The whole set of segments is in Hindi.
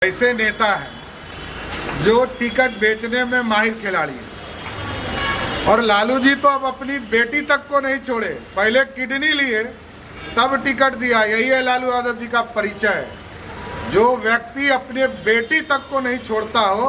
ऐसे नेता हैं जो टिकट बेचने में माहिर खिलाड़ी है। और लालू जी तो अब अपनी बेटी तक को नहीं छोड़े, पहले किडनी लिए तब टिकट दिया। यही है लालू यादव जी का परिचय। जो व्यक्ति अपने बेटी तक को नहीं छोड़ता हो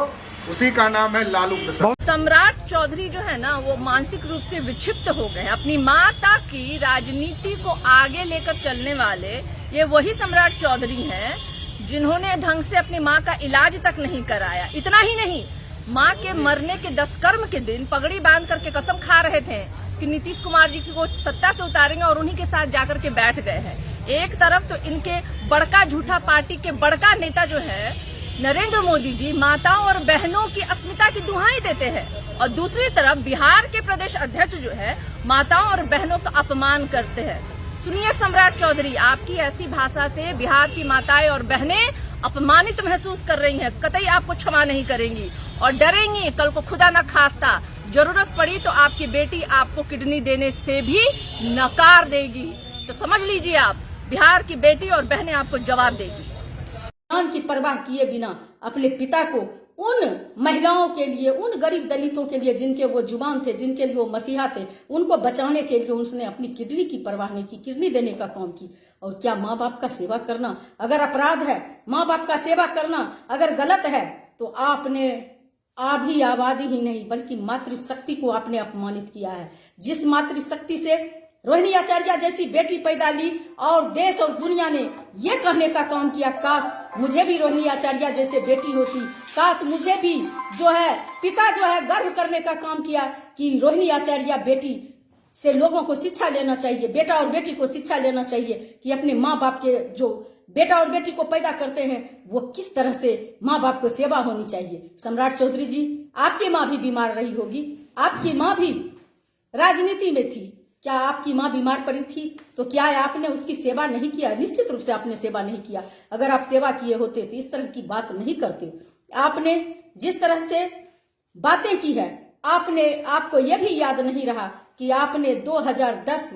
उसी का नाम है लालू प्रसाद। सम्राट चौधरी जो है ना वो मानसिक रूप से विक्षिप्त हो गए। अपनी माता की राजनीति को आगे लेकर चलने वाले ये वही सम्राट चौधरी हैं जिन्होंने ढंग से अपनी माँ का इलाज तक नहीं कराया। इतना ही नहीं, माँ के मरने के 10 कर्म के दिन पगड़ी बांध करके कसम खा रहे थे कि नीतीश कुमार जी को सत्ता से उतारेंगे और उन्हीं के साथ जाकर के बैठ गए हैं। एक तरफ तो इनके बड़का झूठा पार्टी के बड़का नेता जो है नरेंद्र मोदी जी माताओं और बहनों की अस्मिता की दुहाई देते हैं, और दूसरी तरफ बिहार के प्रदेश अध्यक्ष जो है माताओं और बहनों का अपमान करते हैं। सुनिए सम्राट चौधरी, आपकी ऐसी भाषा से बिहार की माताएं और बहनें अपमानित महसूस कर रही हैं। कतई आपको क्षमा नहीं करेंगी और डरेंगी कल को खुदा न खास्ता जरूरत पड़ी तो आपकी बेटी आपको किडनी देने से भी नकार देगी। तो समझ लीजिए आप, बिहार की बेटी और बहनें आपको जवाब देगी। जान की परवाह किए बिना अपने पिता को उन महिलाओं के लिए, उन गरीब दलितों के लिए जिनके वो जुबान थे, जिनके लिए वो मसीहा थे, उनको बचाने के लिए उसने अपनी किडनी की परवाह नहीं की, किडनी देने का काम की। और क्या माँ बाप का सेवा करना अगर अपराध है, माँ बाप का सेवा करना अगर गलत है, तो आपने आधी आबादी ही नहीं बल्कि मातृशक्ति को आपने अपमानित किया है। जिस मातृशक्ति से रोहिणी आचार्य जैसी बेटी पैदा ली और देश और दुनिया ने ये कहने का काम किया, काश मुझे भी रोहिणी आचार्य जैसे बेटी होती, काश मुझे भी जो है पिता जो है गर्व करने का काम किया कि रोहिणी आचार्य बेटी से लोगों को शिक्षा लेना चाहिए, बेटा और बेटी को शिक्षा लेना चाहिए कि अपने माँ बाप के जो बेटा और बेटी को पैदा करते हैं वो किस तरह से माँ बाप को सेवा होनी चाहिए। सम्राट चौधरी जी, आपकी माँ भी बीमार रही होगी, आपकी माँ भी राजनीति में थी। क्या आपकी माँ बीमार पड़ी थी तो क्या आपने उसकी सेवा नहीं किया? निश्चित रूप से आपने सेवा नहीं किया। अगर आप सेवा किए होते तो इस तरह की बात नहीं करते। आपने जिस तरह से बातें की है, आपको यह भी याद नहीं रहा कि आपने 2010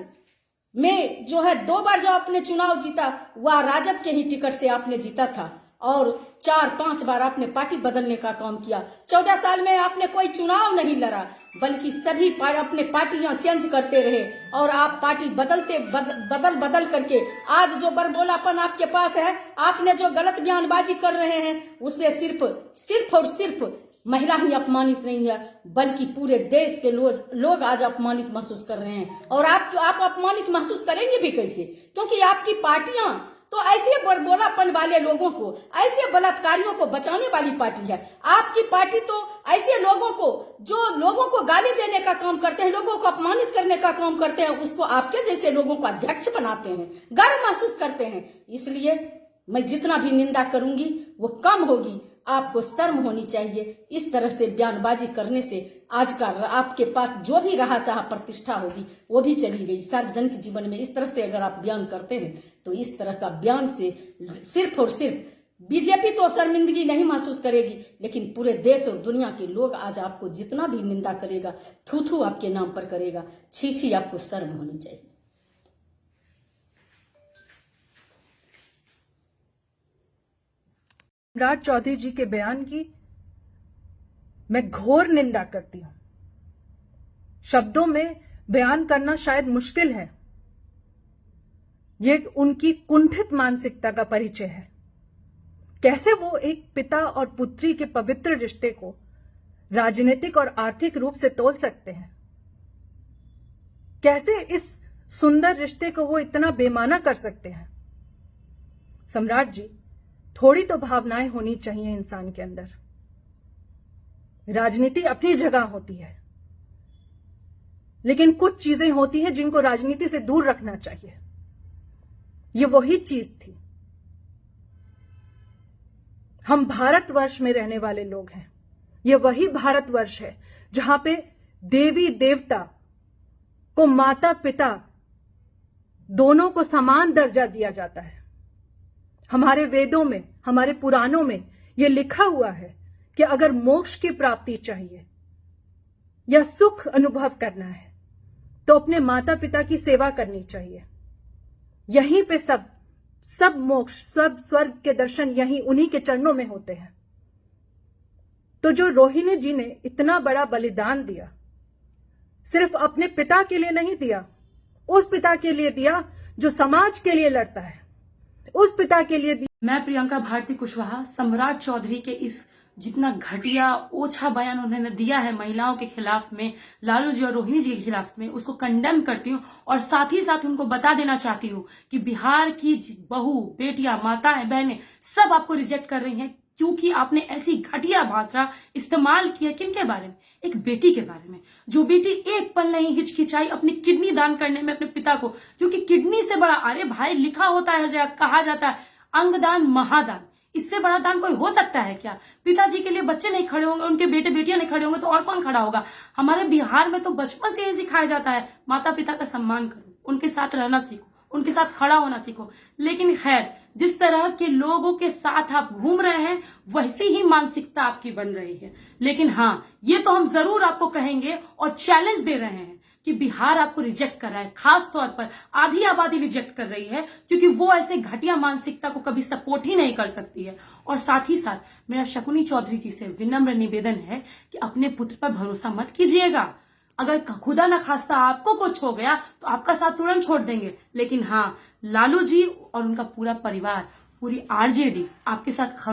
में जो है 2 बार जो आपने चुनाव जीता वह राजद के ही टिकट से आपने जीता था, और 4-5 बार आपने पार्टी बदलने का काम किया। 14 साल में आपने कोई चुनाव नहीं लड़ा बल्कि सभी अपने पार्टियां चेंज करते रहे, और आप पार्टी बदल करके आज जो बरबोलापन आपके पास है, आपने जो गलत बयानबाजी कर रहे हैं, उससे सिर्फ और सिर्फ महिला ही अपमानित नहीं है बल्कि पूरे देश के लोग आज अपमानित महसूस कर रहे हैं। और आप अपमानित महसूस करेंगे भी कैसे? क्योंकि आपकी पार्टियां तो ऐसे बरबोलापन वाले लोगों को, ऐसे बलात्कारियों को बचाने वाली पार्टी है। आपकी पार्टी तो ऐसे लोगों को जो लोगों को गाली देने का काम करते हैं, लोगों को अपमानित करने का काम करते हैं, उसको आपके जैसे लोगों को अध्यक्ष बनाते हैं, गर्व महसूस करते हैं। इसलिए मैं जितना भी निंदा करूंगी वो कम होगी। आपको शर्म होनी चाहिए। इस तरह से बयानबाजी करने से आज का आपके पास जो भी रहा सहा प्रतिष्ठा होगी वो भी चली गई। सार्वजनिक जीवन में इस तरह से अगर आप बयान करते हैं तो इस तरह का बयान से सिर्फ और सिर्फ बीजेपी तो शर्मिंदगी नहीं महसूस करेगी, लेकिन पूरे देश और दुनिया के लोग आज आपको जितना भी निंदा करेगा, थू थू आपके नाम पर करेगा। छी छी, आपको शर्म होनी चाहिए। सम्राट चौधरी जी के बयान की मैं घोर निंदा करती हूं। शब्दों में बयान करना शायद मुश्किल है। ये उनकी कुंठित मानसिकता का परिचय है। कैसे वो एक पिता और पुत्री के पवित्र रिश्ते को राजनीतिक और आर्थिक रूप से तोल सकते हैं? कैसे इस सुंदर रिश्ते को वो इतना बेमाना कर सकते हैं? सम्राट जी, थोड़ी तो भावनाएं होनी चाहिए इंसान के अंदर। राजनीति अपनी जगह होती है, लेकिन कुछ चीजें होती हैं जिनको राजनीति से दूर रखना चाहिए। ये वही चीज थी। हम भारतवर्ष में रहने वाले लोग हैं। ये वही भारतवर्ष है जहां पे देवी देवता को, माता पिता दोनों को समान दर्जा दिया जाता है। हमारे वेदों में, हमारे पुराणों में यह लिखा हुआ है कि अगर मोक्ष की प्राप्ति चाहिए या सुख अनुभव करना है तो अपने माता पिता की सेवा करनी चाहिए। यहीं पे सब सब मोक्ष, सब स्वर्ग के दर्शन यहीं उन्हीं के चरणों में होते हैं। तो जो रोहिणी जी ने इतना बड़ा बलिदान दिया, सिर्फ अपने पिता के लिए नहीं दिया, उस पिता के लिए दिया जो समाज के लिए लड़ता है, उस पिता के लिए दिया। मैं प्रियंका भारती कुशवाहा सम्राट चौधरी के इस जितना घटिया ओछा बयान उन्होंने दिया है महिलाओं के खिलाफ में, लालू जी और रोहिणी जी के खिलाफ में, उसको कंडेम करती हूँ और साथ ही साथ उनको बता देना चाहती हूँ कि बिहार की बहू, बेटियां, माताएं, बहनें सब आपको रिजेक्ट कर रही हैं क्योंकि आपने ऐसी घटिया भाषा इस्तेमाल किया। किनके बारे में? एक बेटी के बारे में, जो बेटी एक पल नहीं हिचकिचाई अपनी किडनी दान करने में अपने पिता को, जो कि किडनी से बड़ा, अरे भाई लिखा होता है, कहा जाता है अंगदान महादान, इससे बड़ा दान कोई हो सकता है क्या? पिताजी के लिए बच्चे नहीं खड़े होंगे, उनके बेटे बेटियां नहीं खड़े होंगे तो और कौन खड़ा होगा? हमारे बिहार में तो बचपन से यही सिखाया जाता है, माता पिता का सम्मान करो, उनके साथ रहना सीखो, उनके साथ खड़ा होना सीखो। लेकिन खैर, जिस तरह के लोगों के साथ आप घूम रहे हैं वैसी ही मानसिकता आपकी बन रही है। लेकिन हाँ, ये तो हम जरूर आपको कहेंगे और चैलेंज दे रहे हैं कि बिहार आपको रिजेक्ट कर रहा है, खास तौर पर आधी आबादी रिजेक्ट कर रही है क्योंकि वो ऐसे घटिया मानसिकता को कभी सपोर्ट ही नहीं कर सकती है। और साथ ही साथ मेरा शकुनी चौधरी जी से विनम्र निवेदन है कि अपने पुत्र पर भरोसा मत कीजिएगा। अगर खुदा न खास्ता आपको कुछ हो गया तो आपका साथ तुरंत छोड़ देंगे। लेकिन हाँ, लालू जी और उनका पूरा परिवार, पूरी आरजेडी आपके साथ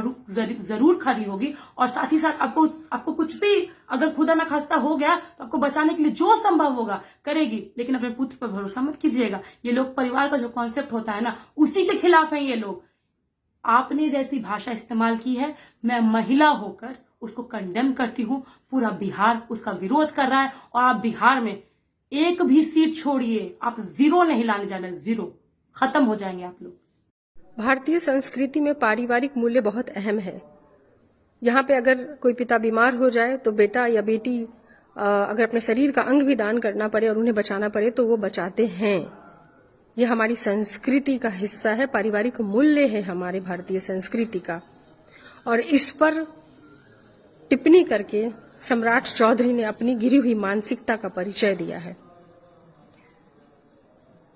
जरूर खड़ी होगी और साथ ही साथ आपको कुछ भी अगर खुदा न खास्ता हो गया तो आपको बचाने के लिए जो संभव होगा करेगी। लेकिन अपने पुत्र पर भरोसा मत कीजिएगा। ये लोग परिवार का जो कॉन्सेप्ट होता है ना, उसी के खिलाफ हैं ये लोग। आपने जैसी भाषा इस्तेमाल की है, मैं महिला होकर उसको कंडेम करती हूँ। पूरा बिहार उसका विरोध कर रहा है और आप बिहार में एक भी सीट छोड़िए, आप जीरो नहीं लाने जाना, जीरो, खत्म हो जाएंगे आप लोग। भारतीय संस्कृति में पारिवारिक मूल्य बहुत अहम है। यहाँ पे अगर कोई पिता बीमार हो जाए तो बेटा या बेटी अगर अपने शरीर का अंग भी दान करना पड़े और उन्हें बचाना पड़े तो वो बचाते हैं। ये हमारी संस्कृति का हिस्सा है, पारिवारिक मूल्य है हमारे भारतीय संस्कृति का। और इस पर टिप्पणी करके सम्राट चौधरी ने अपनी गिरी हुई मानसिकता का परिचय दिया है।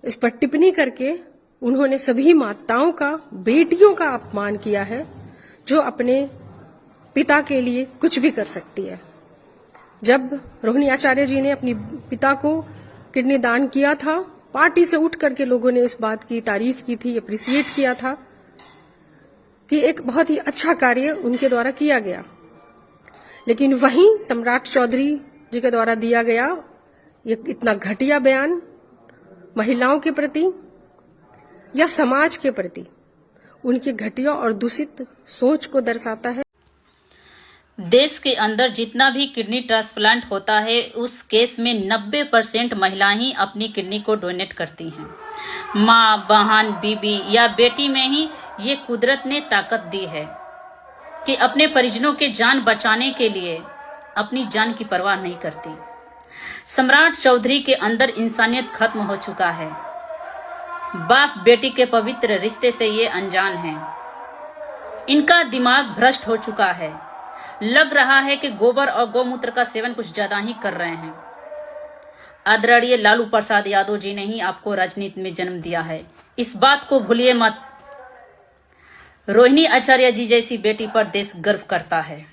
इस पर टिप्पणी करके उन्होंने सभी माताओं का, बेटियों का अपमान किया है जो अपने पिता के लिए कुछ भी कर सकती है। जब रोहिणी आचार्य जी ने अपनी पिता को किडनी दान किया था, पार्टी से उठ करके लोगों ने इस बात की तारीफ की थी, अप्रिसिएट किया था कि एक बहुत ही अच्छा कार्य उनके द्वारा किया गया। लेकिन वहीं सम्राट चौधरी जी के द्वारा दिया गया ये इतना घटिया बयान महिलाओं के प्रति या समाज के प्रति उनकी घटिया और दूषित सोच को दर्शाता है। देश के अंदर जितना भी किडनी ट्रांसप्लांट होता है उस केस में 90% महिलाएं ही अपनी किडनी को डोनेट करती हैं। माँ, बहन, बीबी या बेटी में ही ये कुदरत ने ताकत दी है कि अपने परिजनों के जान बचाने के लिए अपनी जान की परवाह नहीं करती। सम्राट चौधरी के अंदर इंसानियत खत्म हो चुका है। बाप बेटी के पवित्र रिश्ते से ये अनजान हैं। इनका दिमाग भ्रष्ट हो चुका है। लग रहा है कि गोबर और गौमूत्र का सेवन कुछ ज्यादा ही कर रहे हैं। आदरणीय लालू प्रसाद यादव जी ने ही आपको राजनीति में जन्म दिया है, इस बात को भूलिए मत। रोहिणी आचार्य जी जैसी बेटी पर देश गर्व करता है।